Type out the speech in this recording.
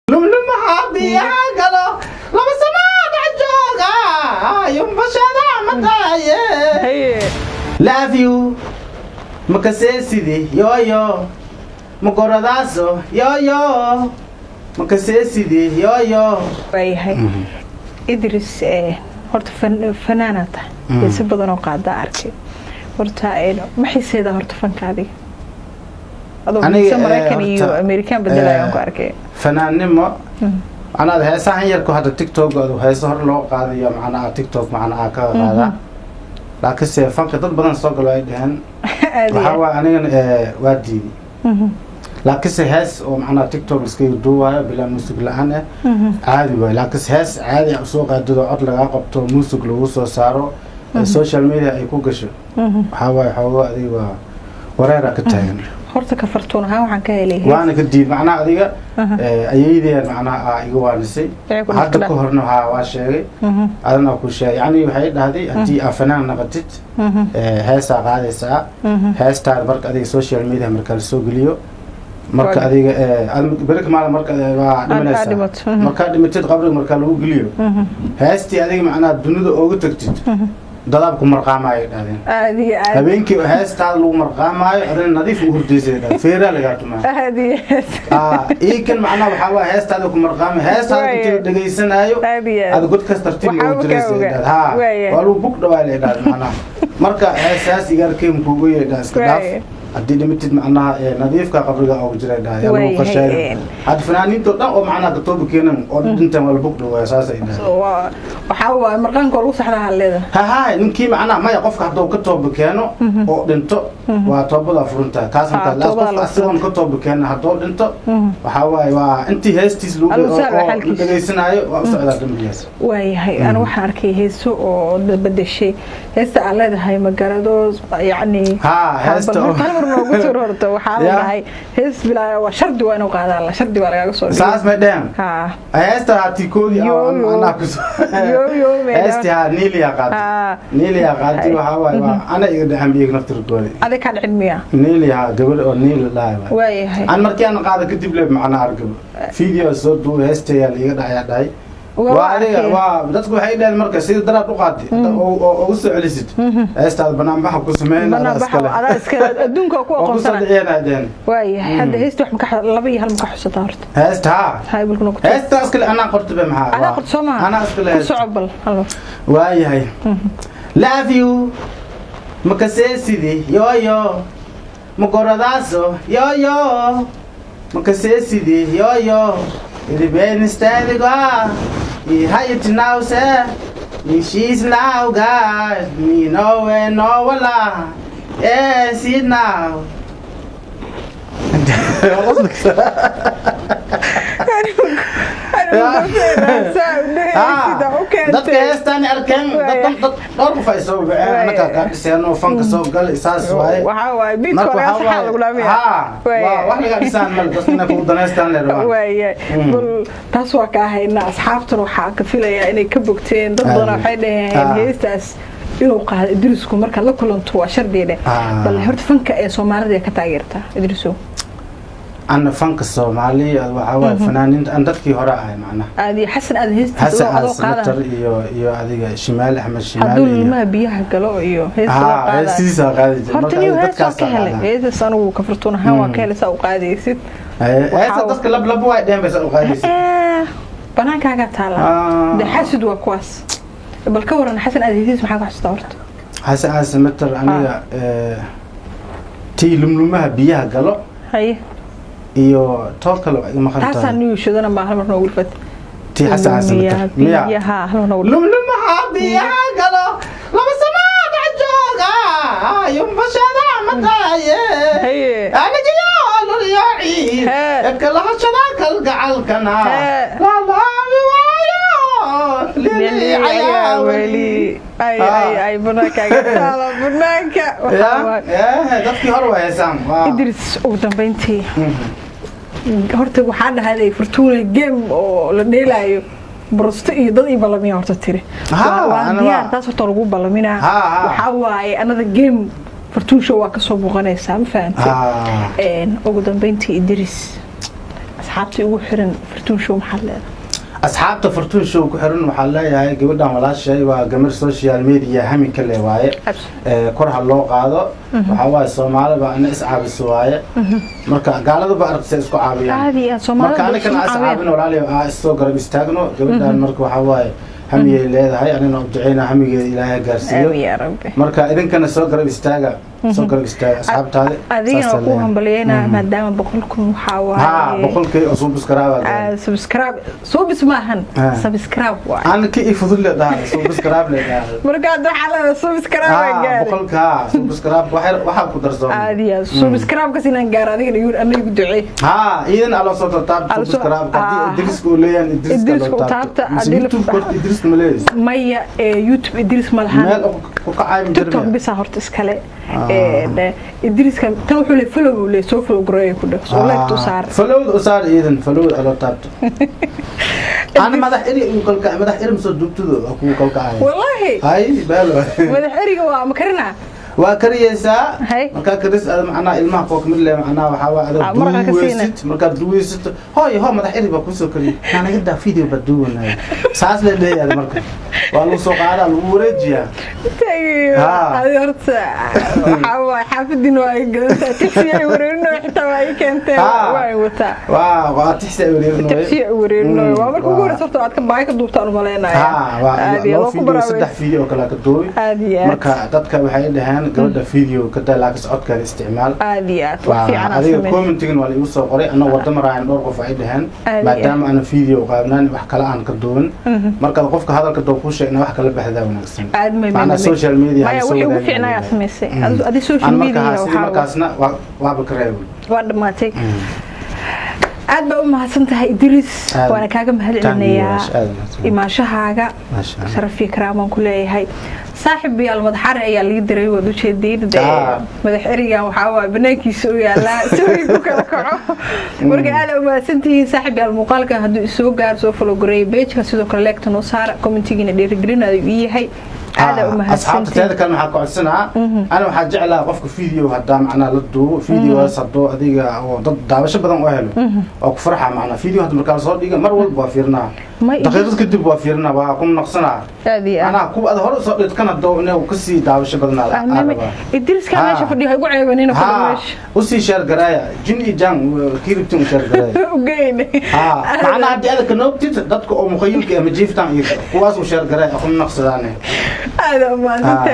لما حبيها قالوا لما سمعت عجوقة يوم بشرة مداية love you مكسيسيدي يو يو مقرداسو يو يو مكسيسيدي يو يو waayahay idris horta fanaanata si badan oo qaada arkay horta ma xiiseeda horta fankaadiga adoo Mareykan iyo American bedelaayaan ku arkay fanaannimo ana heesahan yarku hadda TikTok oo heeso hor loo qaadayo macnaha TikTok macnaha ka qaada laakiin fanka dad badan soo galo ay dhahan waxa waa aniga waa diidi laakiin hees oo macnaha TikTok iska duubayo bila muusig la'aan caadi way laakiin hees caadi ah soo qaadado cod laga qabto muusig lagu soo saaro social media ay ku gasho waxa way xoogo adiga wareera ka taagan horta ka fartuun ahaan waxaan ka helay waana ka diid macnaha adiga ayeeyadeen macnaha iga waanisay hadda ku horna waa sheegay adana ku sheegay yani waxay dhahday hadii afanaan naqatid heesa qaadaysa heestaa marka adiga social media marka la soo geliyo marka adiga barka maal marka waa dhimanaysa marka dhimatid qabriga marka lagu geliyo heestii adiga macnaha dunida ugu tagtid dadabku marqaamaay dhaadeen aadiga habeenkii heestaa lagu marqaamaay arin nadiif u hurdeysay feera laga tumaa ee kan macnaha waxa waa heestaa ku marqaamay heestaa ku dhageysanayo aad god ka tartiib u direysay waa lagu bug dhawaale dhaad macnaha marka heesaas igarkeem kuugu yeedhaa iska dhaaf hadii dhimatid macnaha nadiifka qabriga oo jiray dhaay ama qashay had fanaaniinto dhan oo macnaha ka toob keenan oo dhintan wala bug dhawaay saas ay dhaay waxa waa marqaanka lagu saxdaa leedahay ha ninkii macnaha ma qofka hadoo ka toob keeno oo dhinto waa toobada furunta kaas inta la qof asagoon ka toob keeno hadoo dhinto waxa waay waa intii heestiis lagu dhageysanayo waa socda dambiyaas waayahay ana waxaan arkay heeso oo bedeshay heesta aan leedahay magarado yani heesta noogu soo horto waxaa leedahay hees bilaa waa shardi waa inuu qaadaa la shardi waa laga soo saas ma dheem heesta haatikoodi ana ku heesta niiliya qaadi waxa waay ana iga dhaxan biig naftirkoodi adiga ka dhicin miya niiliya gabadh oo niil laayay waayahay aan markii aan qaada kadib leeb macna argab video soo duu heesta iga dhacay waa dadku waxay dhayn marka sida daraad u qaatay oo u soo celisid heestaa banaan baxa ku sameeyna iska adduunka ku aqoonsan waayahay hadda heesta wax ka laba iyo hal ma ka xusata horta heesta hay bulkuna ku heesta iskale ana qortay maxaa ana qortay Soomaa ana iskale socbal hallo waayahay love you makasesidi yo yo magoradaaso yo yo makasesidi yo yo Iribeen istadiga I hayat now sir she's now God me know and no wala yes it now dadka heestaan arkeen dad dhowr qof ay soo baxeen anaka ka dhiseen oo fanka soo gal isaas waay waxa waay bidko la saxaa lagu laamiyaa wax laga dhisaan mal dadkina ku daneystaan leeyahay waay bal taas waa ka hayna asxaabtan waxa ka filayaa inay ka bogteen dad badan waxay dhaheen heestaas inuu qaado Idrisku marka la kulanto waa shardiide bal horta fanka ee Soomaalida ka taageerta Idrisu أنا فنك الصومالي وحوال فنانين أن تذكي هراء معنا. هذه حسن هذه حسن متر إيو هذه شمال أحمد شمال. هذول ما بيها قالوا إيو. هاي سيسا قاعد. هرتني وهذا كهله. هذا صاروا كفرتونا هوا كهله سأو قاعد يسد. هذا تذكر لب واحد دين بس أو قاعد يسد. بناك قاعد تعال. ده حسد وكواس. بالكور أنا حسن هذه ما حاجة استورت. حسن متر أنا تي لملمها بيها قالوا. هاي. iyo tookalo ma qartaa taasaan iyo shidana ma hal mar noogu fat ti xasan miya hal noogu lum habiya galo lama samada jooga yum bashada madaye ana jiyo luriyi kala hashada kal gacalkana la la lili ayaweli ay bunaka gala bunaka dadkii hore waa heesaan Idris ugu dambeyntii horta waxaa dhahaday Fortuna game oo la dheelayo brosto iyo dad ii balamiya horta tiri waa diyaar taas horta lagu balaminaa waxa waaye another game Fortuna show waa ka soo muuqanaysaa ma fahamtay ugu dambeyntii Idris asxaabtii ugu xiran Fortune Show maxaa leedahay asxaabta Fortune Show ku xiran waxa leeyahay gabadhan walaashay waa gamar social media hami kale waaye kor ha loo qaado waxa waa Soomaaliba ana iscaabiso waaye marka gaalada ba aragtay isku caabiyaan marka ana kana asxaabina walaalahay soo garab istaagno gabadhan marka waxa waaye hami leedahay anina u duceeyna hamigeeda Ilaahay gaarsiiyo marka idinkana soo garab istaaga asxaabtaada adiga ku hambalyeena maadaama 100,000 waxa waaye 100,000 subscribe maahan subscribe waa aan ka ifudul leedahay subscribe leedahay marka waxa la subscribe gaar 100,000 subscribe waxa ku darsoon adiga subscribe ka sinan gaar adiga anigu duceey idan alla soo taab subscribe hadii idrisku leeyahay idrisku taabta idrisku malees maya YouTube idris malahan meel ku qaayim jirnaa TikTok bisa horta iskale idriska tan wuxuu leeyahay follow le soo follow gareey ku dhax soo like u saar idan follow alla taabta أنا مدح إري مسود دكتور أكو كلك والله هاي بالو مدح إري هو مكرنا وكريسا مركا كريس معنا الماء فوق من اللي معنا وحوا هذا دويست مركا دويست هاي هو مدح إري بكوسو كري أنا قد فيديو بدون ساس للي هذا مركا والله سوق على الورجيا هذا هرت حوا حافظين واي تحسي ورينا حتى واي كانت واي وتا تحسي ورينا تحسي ورينا وامركو غور صرت عاد كبايك دوبتان مالينايا هذه لو فيديو صدح فيديو كلا كدوي مركا ددك waxay dhahaan gabadha video ka dalaakas codka isticmaal aadiyaad wax fiican aan sameeyay commenting wali uu soo qoray ana wada maraan dhowr qof ay dhahaan maadaama ana video qaabnaan wax kala aan ka duwan marka qofka hadalka doo ku sheegna wax kala baxda wanaagsan ana social media ma wixii ugu fiicnaa sameysay adi social media waxa markaasna waa bakreeb waa dhamaatay aad ba u mahadsantahay Idris waana kaaga mahadcelinayaa imaashahaaga sharaf iyo karaam ku leeyahay صاحبي المدحر ayaa laga diray wad u jeediyay madax eriga waxa waa banaakiisa u yaala soo ku kala kaco marka aad u maasantii saaxibi almuqaalka haduu soo gaar soo follow gareey page-ka sidoo kale like no saar commenting-ina dhiirigelinayo yahay aad u mahadsantii asxaabteeda kan waxa ku codsanaa ana waxa jeclaa qofka video hada macna la duubo video sado adiga oo dad daawasho badan oo helo oo ku farxa macna video hada marka soo dhiga mar walba fiirnaa daqiiqad kadib waa fiirnaa waa ku naqsanaa ana ku ad hore soo dhigtana doonay oo kasi daawasho badan Idris ka meesha fadhiyo ugu ceebanina ku meesha u sii share gareeya jin jang kiribtin share gareeya ugeyn macna hadii aad ka noqtid dadka oo muqayyilka ama jiiftan kuwaas u share gareeya ku naqsadaan هذا ما